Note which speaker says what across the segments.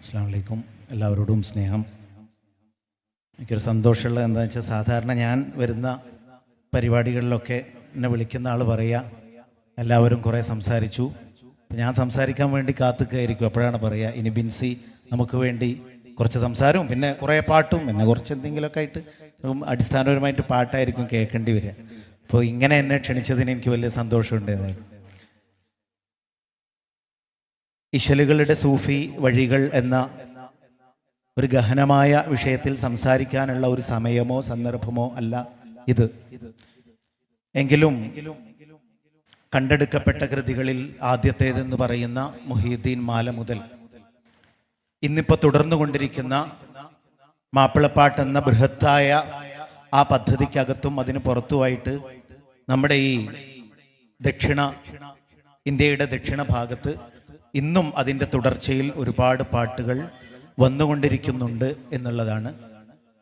Speaker 1: അസ്സലാമു അലൈക്കും. എല്ലാവരോടും സ്നേഹം. എനിക്കൊരു സന്തോഷമുള്ളത് എന്താണെന്ന് വെച്ചാൽ, സാധാരണ ഞാൻ വരുന്ന പരിപാടികളിലൊക്കെ എന്നെ വിളിക്കുന്ന ആൾ പറയുക, എല്ലാവരും കുറേ സംസാരിച്ചു, ഞാൻ സംസാരിക്കാൻ വേണ്ടി കാത്തുകയായിരിക്കും. അപ്പോഴാണ് പറയുക, ഇനി ബിൻസി നമുക്ക് വേണ്ടി കുറച്ച് സംസാരവും പിന്നെ കുറേ പാട്ടും പിന്നെ കുറച്ച് എന്തെങ്കിലുമൊക്കെ ആയിട്ട് അടിസ്ഥാനപരമായിട്ട് പാട്ടായിരിക്കും കേൾക്കേണ്ടി വരിക. അപ്പോൾ ഇങ്ങനെ എന്നെ ക്ഷണിച്ചതിന് എനിക്ക് വലിയ സന്തോഷമുണ്ട്. ഏതായാലും ഇശലുകളുടെ സൂഫി വഴികൾ എന്ന ഒരു ഗഹനമായ വിഷയത്തിൽ സംസാരിക്കാനുള്ള ഒരു സമയമോ സന്ദർഭമോ അല്ല ഇത്. എങ്കിലും കണ്ടെടുക്കപ്പെട്ട കൃതികളിൽ ആദ്യത്തേതെന്ന് പറയുന്ന മുഹീദ്ദീൻ മാല മുതൽ ഇന്നിപ്പോൾ തുടർന്നുകൊണ്ടിരിക്കുന്ന മാപ്പിളപ്പാട്ട് എന്ന ബൃഹത്തായ ആ പദ്ധതിക്കകത്തും അതിന് പുറത്തുമായിട്ട് നമ്മുടെ ഈ ഇന്ത്യയുടെ ദക്ഷിണ ഭാഗത്ത് ഇന്നും അതിൻ്റെ തുടർച്ചയിൽ ഒരുപാട് പാട്ടുകൾ വന്നുകൊണ്ടിരിക്കുന്നുണ്ട് എന്നുള്ളതാണ്.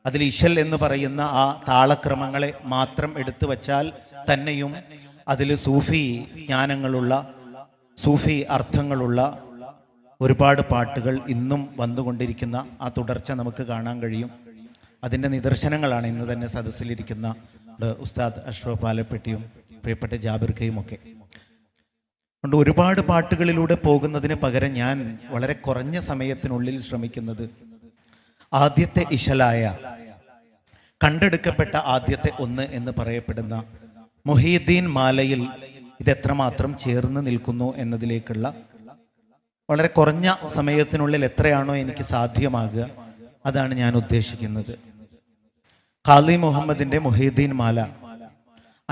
Speaker 1: അതിൽ ഇശൽ എന്ന് പറയുന്ന ആ താളക്രമങ്ങളെ മാത്രം എടുത്തു വച്ചാൽ തന്നെയും അതിൽ സൂഫി ജ്ഞാനങ്ങളുള്ള, സൂഫി അർത്ഥങ്ങളുള്ള ഒരുപാട് പാട്ടുകൾ ഇന്നും വന്നുകൊണ്ടിരിക്കുന്ന ആ തുടർച്ച നമുക്ക് കാണാൻ കഴിയും. അതിൻ്റെ നിദർശനങ്ങളാണ് ഇന്ന് തന്നെ സദസ്സിലിരിക്കുന്ന ഉസ്താദ് അഷ്റഫ് പാലപ്പെട്ടിയും പ്രിയപ്പെട്ട ജാബിർ ഖയും ഒക്കെ. അതുകൊണ്ട് ഒരുപാട് പാട്ടുകളിലൂടെ പോകുന്നതിന് പകരം ഞാൻ വളരെ കുറഞ്ഞ സമയത്തിനുള്ളിൽ ശ്രമിക്കുന്നത് ആദ്യത്തെ ഇശലായ, കണ്ടെടുക്കപ്പെട്ട ആദ്യത്തെ ഒന്ന് എന്ന് പറയപ്പെടുന്ന മുഹീദ്ദീൻ മാലയിൽ ഇതെത്രമാത്രം ചേർന്ന് നിൽക്കുന്നു എന്നതിലേക്കുള്ള വളരെ കുറഞ്ഞ സമയത്തിനുള്ളിൽ എത്രയാണോ എനിക്ക് സാധ്യമാകുക അതാണ് ഞാൻ ഉദ്ദേശിക്കുന്നത്. ഖാലി മുഹമ്മദിന്റെ മുഹീദ്ദീൻ മാല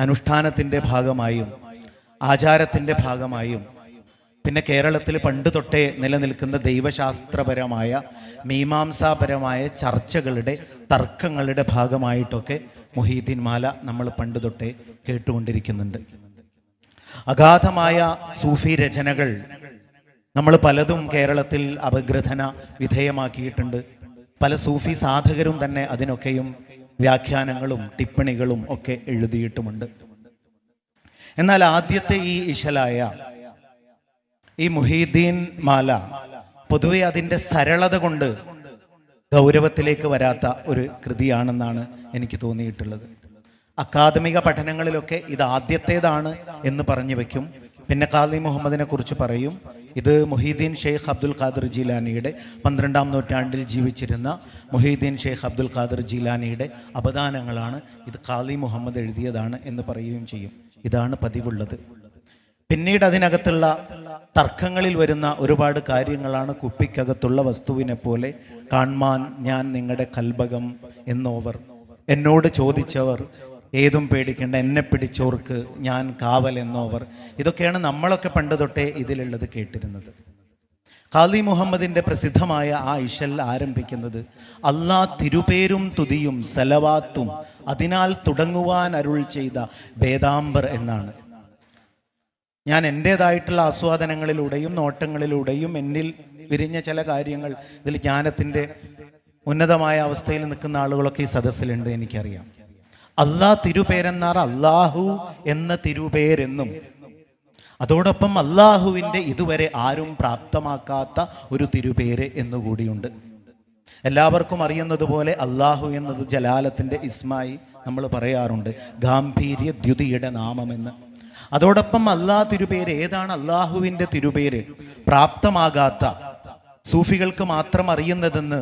Speaker 1: അനുഷ്ഠാനത്തിന്റെ ഭാഗമായും ആചാരത്തിന്റെ ഭാഗമായും പിന്നെ കേരളത്തിൽ പണ്ട് തൊട്ടേ നിലനിൽക്കുന്ന ദൈവശാസ്ത്രപരമായ മീമാംസാപരമായ ചർച്ചകളുടെ തർക്കങ്ങളുടെ ഭാഗമായിട്ടൊക്കെ മുഹീദ്ദീൻ മാല നമ്മൾ പണ്ട് തൊട്ടേ കേട്ടുകൊണ്ടിരിക്കുന്നുണ്ട്. അഗാധമായ സൂഫി രചനകൾ നമ്മൾ പലതും കേരളത്തിൽ അപഗ്രഥന വിധേയമാക്കിയിട്ടുണ്ട്. പല സൂഫി സാധകരും തന്നെ അതിനൊക്കെയും വ്യാഖ്യാനങ്ങളും ടിപ്പണികളും ഒക്കെ എഴുതിയിട്ടുമുണ്ട്. എന്നാൽ ആദ്യത്തെ ഈ ഇശലായ ഈ മുഹീദ്ദീൻ മാല പൊതുവെ അതിൻ്റെ സരളത കൊണ്ട് ഗൗരവത്തിലേക്ക് വരാത്ത ഒരു കൃതിയാണെന്നാണ് എനിക്ക് തോന്നിയിട്ടുള്ളത്. അക്കാദമിക പഠനങ്ങളിലൊക്കെ ഇത് ആദ്യത്തേതാണ് എന്ന് പറഞ്ഞു വെക്കും. പിന്നെ ഖാലി മുഹമ്മദിനെ കുറിച്ച് പറയും, ഇത് മുഹീദ്ദീൻ ഷെയ്ഖ് അബ്ദുൽ ഖാദിർ ജീലാനിയുടെ 12-ാം നൂറ്റാണ്ടിൽ ജീവിച്ചിരുന്ന മുഹീദ്ദീൻ ഷെയ്ഖ് അബ്ദുൽ ഖാദിർ ജീലാനിയുടെ അപദാനങ്ങളാണ്, ഇത് ഖാലി മുഹമ്മദ് എഴുതിയതാണ് എന്ന് പറയുകയും ചെയ്യും. ഇതാണ് പതിവുള്ളത്. പിന്നീട് അതിനകത്തുള്ള തർക്കങ്ങളിൽ വരുന്ന ഒരുപാട് കാര്യങ്ങളാണ് കുപ്പിക്കകത്തുള്ള വസ്തുവിനെ പോലെ കാൺമാൻ ഞാൻ നിങ്ങളുടെ കൽബകം എന്നോവർ, എന്നോട് ചോദിച്ചവർ ഏതും പേടിക്കേണ്ട എന്നെ പിടിച്ചോർക്ക് ഞാൻ കാവൽ എന്നോവർ. ഇതൊക്കെയാണ് നമ്മളൊക്കെ പണ്ട് തൊട്ടേ ഇതിലുള്ളത് കേട്ടിരുന്നത്. ഖാലി മുഹമ്മദിന്റെ പ്രസിദ്ധമായ ആ ഇശൽ ആരംഭിക്കുന്നത് അല്ലാ തിരുപേരും തുതിയും സലവാത്തും അതിനാൽ തുടങ്ങുവാൻ അരുൾ ചെയ്ത വേദാംബർ എന്നാണ്. ഞാൻ എൻ്റെതായിട്ടുള്ള ആസ്വാദനങ്ങളിലൂടെയും നോട്ടങ്ങളിലൂടെയും എന്നിൽ വിരിഞ്ഞ ചില കാര്യങ്ങൾ, ഇതിൽ ജ്ഞാനത്തിൻ്റെ ഉന്നതമായ അവസ്ഥയിൽ നിൽക്കുന്ന ആളുകളൊക്കെ ഈ സദസ്സിലുണ്ട്, എനിക്കറിയാം. അല്ലാ തിരുപേരെന്നാർ അല്ലാഹു എന്ന തിരുപേരെന്നും അതോടൊപ്പം അല്ലാഹുവിൻ്റെ ഇതുവരെ ആരും പ്രാപ്തമാക്കാത്ത ഒരു തിരുപേര് എന്നുകൂടിയുണ്ട്. എല്ലാവർക്കും അറിയുന്നതുപോലെ അല്ലാഹു എന്നത് ജലാലത്തിൻ്റെ ഇസ്മായി നമ്മൾ പറയാറുണ്ട്, ഗാംഭീര്യ ദ്യുതിയുടെ നാമമെന്ന്. അതോടൊപ്പം അല്ലാ തിരുപേര് ഏതാണ് അല്ലാഹുവിൻ്റെ തിരുപേര് പ്രാപ്തമാകാത്ത, സൂഫികൾക്ക് മാത്രം അറിയുന്നതെന്ന്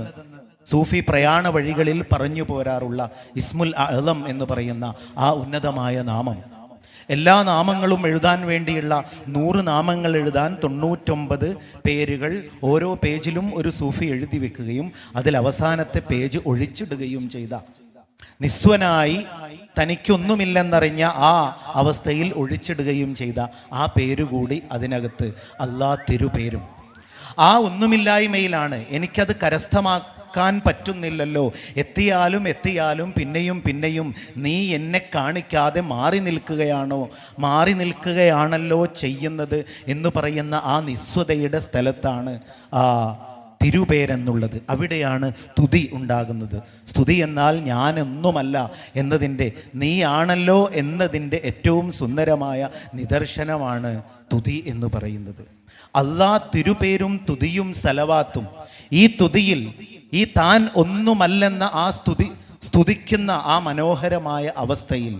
Speaker 1: സൂഫി പ്രയാണ വഴികളിൽ പറഞ്ഞു പോരാറുള്ള ഇസ്മുൽ അഅ്ലം എന്ന് പറയുന്ന ആ ഉന്നതമായ നാമം. എല്ലാ നാമങ്ങളും എഴുതാൻ വേണ്ടിയുള്ള 100 നാമങ്ങൾ എഴുതാൻ 99 പേരുകൾ ഓരോ പേജിലും ഒരു സൂഫി എഴുതി വെക്കുകയും അതിൽ അവസാനത്തെ പേജ് ഒഴിച്ചിടുകയും ചെയ്ത, നിസ്വനായി തനിക്കൊന്നുമില്ലെന്നറിഞ്ഞ ആ അവസ്ഥയിൽ ഒഴിച്ചിടുകയും ചെയ്ത ആ പേരുകൂടി അതിനകത്ത് അല്ലാ തിരുപേരും. ആ ഒന്നുമില്ലായ്മയിലാണ് എനിക്കത് കരസ്ഥമാക്കാൻ പറ്റുന്നില്ലല്ലോ, എത്തിയാലും പിന്നെയും നീ എന്നെ കാണിക്കാതെ മാറി നിൽക്കുകയാണല്ലോ ചെയ്യുന്നത് എന്ന് പറയുന്ന ആ നിസ്വതയുടെ സ്ഥലത്താണ് ആ തിരുപേരെന്നുള്ളത്. അവിടെയാണ് തുതി ഉണ്ടാകുന്നത്. സ്തുതി എന്നാൽ ഞാനൊന്നുമല്ല എന്നതിൻ്റെ, നീയാണല്ലോ എന്നതിൻ്റെ ഏറ്റവും സുന്ദരമായ നിദർശനമാണ് തുതി എന്ന് പറയുന്നത്. അല്ലാ തിരുപേരും തുതിയും സലവാത്തും ഈ തുതിയിൽ ഈ താൻ ഒന്നുമല്ലെന്ന ആ സ്തുതിക്കുന്ന ആ മനോഹരമായ അവസ്ഥയിൽ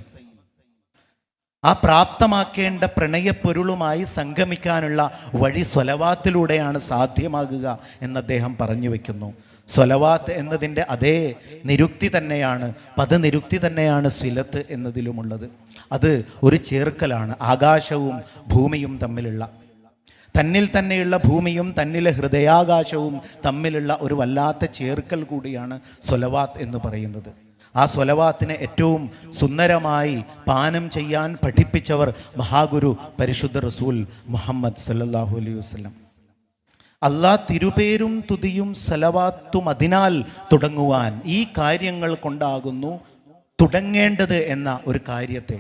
Speaker 1: ആ പ്രാപ്തമാക്കേണ്ട പ്രണയപ്പൊരുളുമായി സംഗമിക്കാനുള്ള വഴി സ്വലവാത്തിലൂടെയാണ് സാധ്യമാകുക എന്ന് അദ്ദേഹം പറഞ്ഞു വെക്കുന്നു. സ്വലവാത്ത് എന്നതിൻ്റെ അതേ നിരുക്തി തന്നെയാണ്, പദനിരുക്തി തന്നെയാണ് സ്വിലത്ത് എന്നതിലുമുള്ളത്. അത് ഒരു ചേർക്കലാണ്. ആകാശവും ഭൂമിയും തമ്മിലുള്ള, തന്നിൽ തന്നെയുള്ള ഭൂമിയും തന്നിലെ ഹൃദയാകാശവും തമ്മിലുള്ള ഒരു വല്ലാത്ത ചേർക്കൽ കൂടിയാണ് സ്വലവാത്ത് എന്ന് പറയുന്നത്. ആ സ്വലവാത്തിനെ ഏറ്റവും സുന്ദരമായി പാനം ചെയ്യാൻ പഠിപ്പിച്ചവർ മഹാഗുരു പരിശുദ്ധ റസൂൽ മുഹമ്മദ് സല്ലല്ലാഹു അലൈഹി വസല്ലം. അല്ലാഹ് തിരുപേരും തുതിയും സലവാത്തും അതിനാൽ തുടങ്ങുവാൻ ഈ കാര്യങ്ങൾ കൊണ്ടാകുന്നു തുടങ്ങേണ്ടത് എന്ന ഒരു കാര്യത്തെ,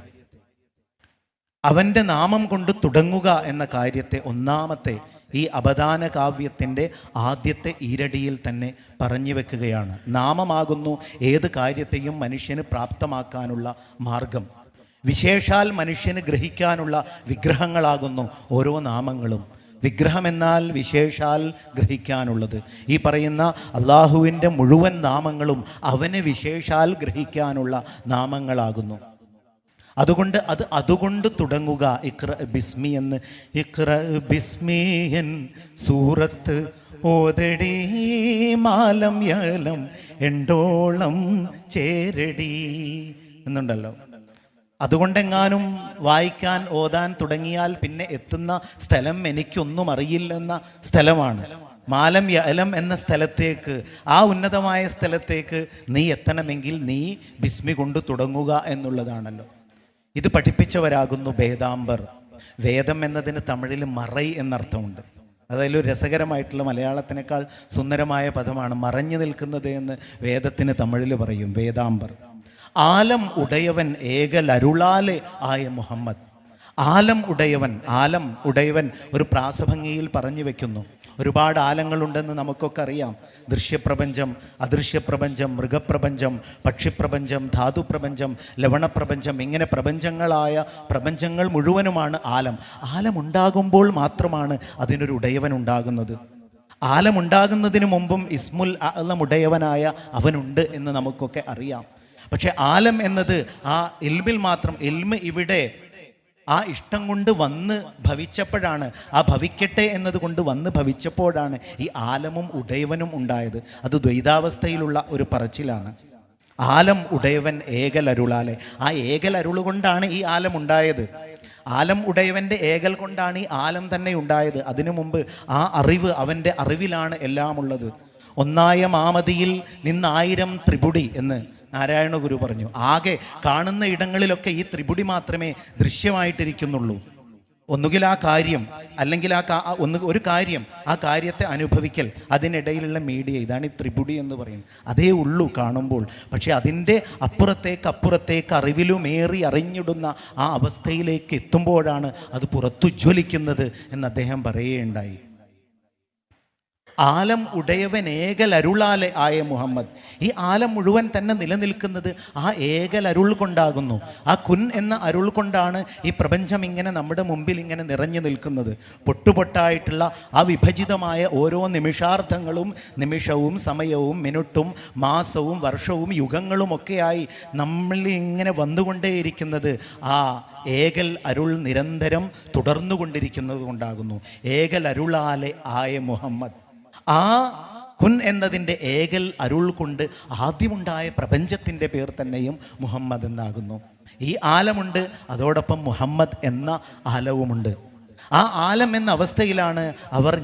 Speaker 1: അവൻ്റെ നാമം കൊണ്ട് തുടങ്ങുക എന്ന കാര്യത്തെ ഒന്നാമത്തെ ഈ അപദാന കാവ്യത്തിൻ്റെ ആദ്യത്തെ ഈരടിയിൽ തന്നെ പറഞ്ഞു വെക്കുകയാണ്. നാമമാകുന്നു ഏത് കാര്യത്തെയും മനുഷ്യന് പ്രാപ്തമാക്കാനുള്ള മാർഗം. വിശേഷാൽ മനുഷ്യന് ഗ്രഹിക്കാനുള്ള വിഗ്രഹങ്ങളാകുന്നു ഓരോ നാമങ്ങളും. വിഗ്രഹമെന്നാൽ വിശേഷാൽ ഗ്രഹിക്കാനുള്ളത്. ഈ പറയുന്ന അള്ളാഹുവിൻ്റെ മുഴുവൻ നാമങ്ങളും അവന് വിശേഷാൽ ഗ്രഹിക്കാനുള്ള നാമങ്ങളാകുന്നു. അതുകൊണ്ട് തുടങ്ങുക. ഇഖ്റ ബിസ്മി എന്ന്, ഇഖ്റ ബിസ്മിയൻ സൂറത്ത് ഓതടി മാലം യലം എണ്ടോളം ചേരടി എന്നുണ്ടല്ലോ. അതുകൊണ്ടെങ്ങാനും വായിക്കാൻ ഓതാൻ തുടങ്ങിയാൽ പിന്നെ എത്തുന്ന സ്ഥലം എനിക്കൊന്നും അറിയില്ലെന്ന സ്ഥലമാണ്. മാലം യലം എന്ന സ്ഥലത്തേക്ക്, ആ ഉന്നതമായ സ്ഥലത്തേക്ക് നീ എത്തണമെങ്കിൽ നീ ബിസ്മി കൊണ്ട് തുടങ്ങുക എന്നുള്ളതാണല്ലോ. ഇത് പഠിപ്പിച്ചവരാകുന്നു വേദാംബർ. വേദം എന്നതിന് തമിഴിൽ മറൈ എന്നർത്ഥമുണ്ട്. അതായത് രസകരമായിട്ടുള്ള, മലയാളത്തിനേക്കാൾ സുന്ദരമായ പദമാണ് മറഞ്ഞു നിൽക്കുന്നത് എന്ന് വേദത്തിന് തമിഴിൽ പറയും. വേദാംബർ. ആലം ഉടയവൻ ഏകലരുളാലെ ആയ മുഹമ്മദ്. ആലം ഉടയവൻ ഒരു പ്രാസഭംഗിയിൽ പറഞ്ഞു വെക്കുന്നു. ഒരുപാട് ആലങ്ങളുണ്ടെന്ന് നമുക്കൊക്കെ അറിയാം. ദൃശ്യപ്രപഞ്ചം, അദൃശ്യപ്രപഞ്ചം, മൃഗപ്രപഞ്ചം, പക്ഷിപ്രപഞ്ചം, ധാതുപ്രപഞ്ചം, ലവണപ്രപഞ്ചം, ഇങ്ങനെ പ്രപഞ്ചങ്ങൾ മുഴുവനുമാണ് ആലം. ആലമുണ്ടാകുമ്പോൾ മാത്രമാണ് അതിനൊരു ഉടയവൻ ഉണ്ടാകുന്നത്. ആലമുണ്ടാകുന്നതിന് മുമ്പും ഇസ്മുൽ അഅ്ലം ഉടയവനായ അവനുണ്ട് എന്ന് നമുക്കൊക്കെ അറിയാം. പക്ഷെ ആലം എന്നത് ആ ഇൽമിൽ മാത്രം, ഇൽമ് ഇവിടെ ആ ഇഷ്ടം കൊണ്ട് വന്ന് ഭവിച്ചപ്പോഴാണ്, ആ ഭവിക്കട്ടെ എന്നതുകൊണ്ട് വന്ന് ഭവിച്ചപ്പോഴാണ് ഈ ആലമും ഉടയവനും ഉണ്ടായത്. അത് ദ്വൈതാവസ്ഥയിലുള്ള ഒരു പറച്ചിലാണ്. ആലം ഉടയവൻ ഏകലരുളാലെ. ആ ഏകലരുള് കൊണ്ടാണ് ഈ ആലം ഉണ്ടായത്. ആലം ഉടയവൻ്റെ ഏകൽ കൊണ്ടാണ് ഈ ആലം തന്നെ ഉണ്ടായത്. അതിനു മുമ്പ് ആ അറിവ്, അവൻ്റെ അറിവിലാണ് എല്ലാം ഉള്ളത്. ഒന്നായ മാമതിയിൽ നിന്നായിരം ത്രിപുടി എന്ന് നാരായണ ഗുരു പറഞ്ഞു. ആകെ കാണുന്ന ഇടങ്ങളിലൊക്കെ ഈ ത്രിപുടി മാത്രമേ ദൃശ്യമായിട്ടിരിക്കുന്നുള്ളൂ. ഒന്നുകിൽ ആ കാര്യം, അല്ലെങ്കിൽ ഒരു കാര്യം, ആ കാര്യത്തെ അനുഭവിക്കൽ, അതിനിടയിലുള്ള മീഡിയ, ഇതാണ് ഈ ത്രിപുടി എന്ന് പറയുന്നത്. അതേ ഉള്ളൂ കാണുമ്പോൾ. പക്ഷെ അതിൻ്റെ അപ്പുറത്തേക്ക് അറിവിലുമേറി അറിഞ്ഞിടുന്ന ആ അവസ്ഥയിലേക്ക് എത്തുമ്പോഴാണ് അത് പുറത്തുജ്വലിക്കുന്നത് എന്ന് അദ്ദേഹം പറയുകയുണ്ടായി. ആലം ഉടയവൻ ഏകലരുളാലെ ആയ മുഹമ്മദ്. ഈ ആലം മുഴുവൻ തന്നെ നിലനിൽക്കുന്നത് ആ ഏകലരുൾ കൊണ്ടാകുന്നു. ആ കുൻ എന്ന അരുൾ കൊണ്ടാണ് ഈ പ്രപഞ്ചം ഇങ്ങനെ നമ്മുടെ മുമ്പിൽ ഇങ്ങനെ നിറഞ്ഞു നിൽക്കുന്നത്. പൊട്ടുപൊട്ടായിട്ടുള്ള ആ വിഭജിതമായ ഓരോ നിമിഷാർത്ഥങ്ങളും, നിമിഷവും സമയവും മിനിറ്റും മാസവും വർഷവും യുഗങ്ങളുമൊക്കെയായി നമ്മളിൽ ഇങ്ങനെ വന്നുകൊണ്ടേയിരിക്കുന്നത് ആ ഏകൽ അരുൾ നിരന്തരം തുടർന്നുകൊണ്ടിരിക്കുന്നത് കൊണ്ടാകുന്നു. ഏകൽ അരുളാലെ ആയ മുഹമ്മദ്. ആ കുൻ എന്നതിൻ്റെ ഏകൽ അരുൾ കൊണ്ട് ആദ്യമുണ്ടായ പ്രപഞ്ചത്തിൻ്റെ പേർ തന്നെയും മുഹമ്മദ് എന്നാകുന്നു. ഈ ആലമുണ്ട്, അതോടൊപ്പം മുഹമ്മദ് എന്ന ആലവുമുണ്ട്. ആ ആലം എന്ന അവസ്ഥയിലാണ് അവർ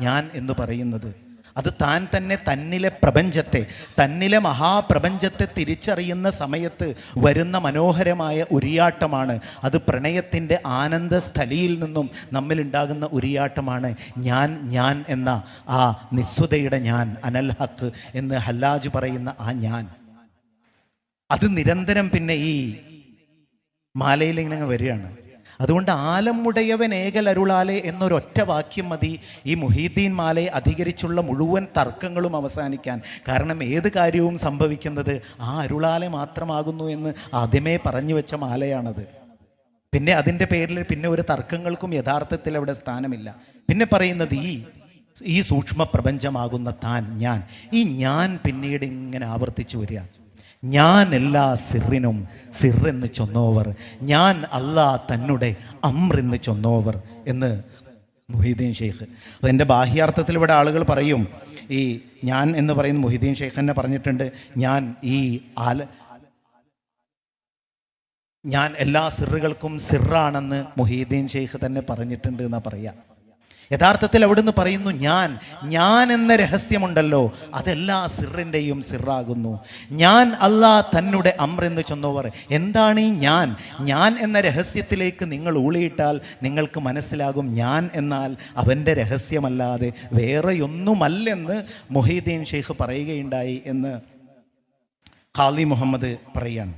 Speaker 1: ഞാൻ എന്ന് പറയുന്നത്. അത് താൻ തന്നെ തന്നിലെ പ്രപഞ്ചത്തെ, തന്നിലെ മഹാപ്രപഞ്ചത്തെ തിരിച്ചറിയുന്ന സമയത്ത് വരുന്ന മനോഹരമായ ഉരിയാട്ടമാണ്. അത് പ്രണയത്തിൻ്റെ ആനന്ദസ്ഥലിയിൽ നിന്നും നമ്മിലുണ്ടാകുന്ന ഉരിയാട്ടമാണ്. ഞാൻ എന്ന ആ നിസ്വതയുടെ ഞാൻ, അനൽ ഹക്ക് എന്ന് ഹല്ലാജ് പറയുന്ന ആ ഞാൻ, അത് നിരന്തരം പിന്നെ ഈ മാലയിൽ ഇങ്ങനെ വരികയാണ്. അതുകൊണ്ട് ആലമുടയവൻ ഏകലരുളാലെ എന്നൊരൊറ്റ വാക്യം മതി ഈ മുഹീദ്ദീൻ മാലയെ അധികരിച്ചുള്ള മുഴുവൻ തർക്കങ്ങളും അവസാനിക്കാൻ. കാരണം ഏത് കാര്യവും സംഭവിക്കുന്നത് ആ അരുളാലെ മാത്രമാകുന്നു എന്ന് ആദ്യമേ പറഞ്ഞു വെച്ച മാലയാണത്. പിന്നെ അതിൻ്റെ പേരിൽ പിന്നെ ഒരു തർക്കങ്ങൾക്കും യഥാർത്ഥത്തിൽ അവിടെ സ്ഥാനമില്ല. പിന്നെ പറയുന്നത് ഈ ഈ സൂക്ഷ്മ പ്രപഞ്ചമാകുന്ന താൻ ഞാൻ, ഈ ഞാൻ പിന്നീട് ഇങ്ങനെ ആവർത്തിച്ചു വരിക. ഞാൻ എല്ലാ സിറിനും സിറെന്ന് ചൊന്നോവർ, ഞാൻ അല്ലാ തന്നുടെ അമ്രെന്ന് ചൊന്നോവർ എന്ന് മുഹീദ്ദീൻ ഷെയ്ഖ്. അപ്പോൾ എൻ്റെ ബാഹ്യാർത്ഥത്തിൽ ഇവിടെ ആളുകൾ പറയും, ഈ ഞാൻ എന്ന് പറയുന്ന മുഹീദ്ദീൻ ഷെയ്ഖ് തന്നെ പറഞ്ഞിട്ടുണ്ട്, ഞാൻ എല്ലാ സിറുകൾക്കും സിറാണെന്ന് മുഹീദ്ദീൻ ഷെയ്ഖ് തന്നെ പറഞ്ഞിട്ടുണ്ട് എന്നാണ് പറയുക. യഥാർത്ഥത്തിൽ അവിടുന്ന് പറയുന്നു, ഞാൻ എന്ന രഹസ്യമുണ്ടല്ലോ അതെല്ലാ സിറിൻ്റെയും സിറാകുന്നു. ഞാൻ അല്ലാ തന്നുടെ അമ്രെന്ന് ചൊന്നവർ. എന്താണ് ഈ ഞാൻ എന്ന രഹസ്യത്തിലേക്ക് നിങ്ങൾ ഊളിയിട്ടാൽ നിങ്ങൾക്ക് മനസ്സിലാകും, ഞാൻ എന്നാൽ അവൻ്റെ രഹസ്യമല്ലാതെ വേറെയൊന്നുമല്ലെന്ന് മുഹീദ്ദീൻ ഷെയ്ഖ് പറയുകയുണ്ടായി എന്ന് ഖാലി മുഹമ്മദ് പറയുകയാണ്.